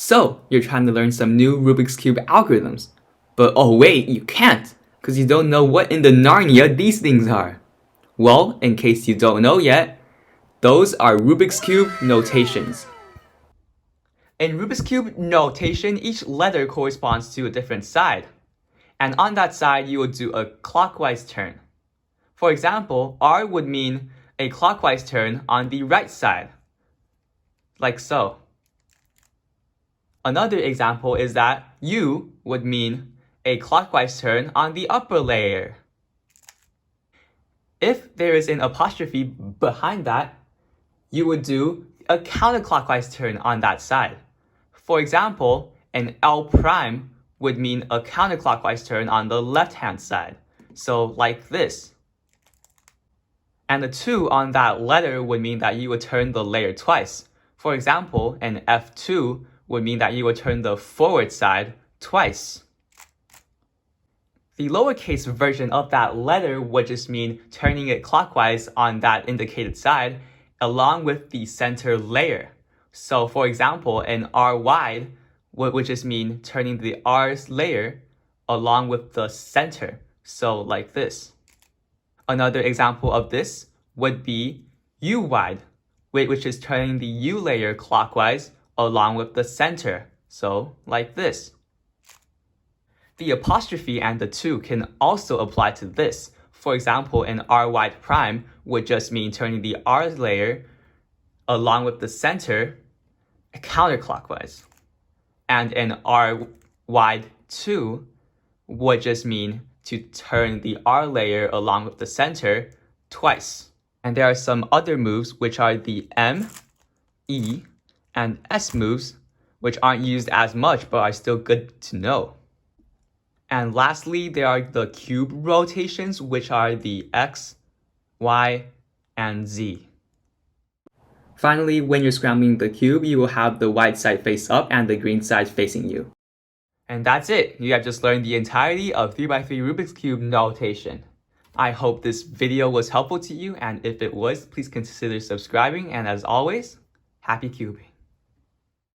So, you're trying to learn some new Rubik's Cube algorithms. But oh wait, you can't, because you don't know what in the Narnia these things are. Well, in case you don't know yet, those are Rubik's Cube notations. In Rubik's Cube notation, each letter corresponds to a different side. And on that side, you will do a clockwise turn. For example, R would mean a clockwise turn on the right side, like so. Another example is that U would mean a clockwise turn on the upper layer. If there is an apostrophe behind that, you would do a counterclockwise turn on that side. For example, an L prime would mean a counterclockwise turn on the left-hand side, so like this. And the 2 on that letter would mean that you would turn the layer twice. For example, an F2 would mean that you would turn the forward side twice. The lowercase version of that letter would just mean turning it clockwise on that indicated side along with the center layer. So for example, an R wide would just mean turning the R's layer along with the center, so like this. Another example of this would be U wide, which is turning the U layer clockwise along with the center, so like this. The apostrophe and the 2 can also apply to this. For example, an R wide prime would just mean turning the R layer along with the center counterclockwise. And an R wide 2 would just mean to turn the R layer along with the center twice. And there are some other moves, which are the M, E, and S moves, which aren't used as much but are still good to know. And lastly, there are the cube rotations, which are the X, Y, and Z. Finally, when you're scrambling the cube, you will have the white side face up and the green side facing you. And that's it. You have just learned the entirety of 3x3 Rubik's Cube notation. I hope this video was helpful to you, and if it was, please consider subscribing, and as always, happy cubing.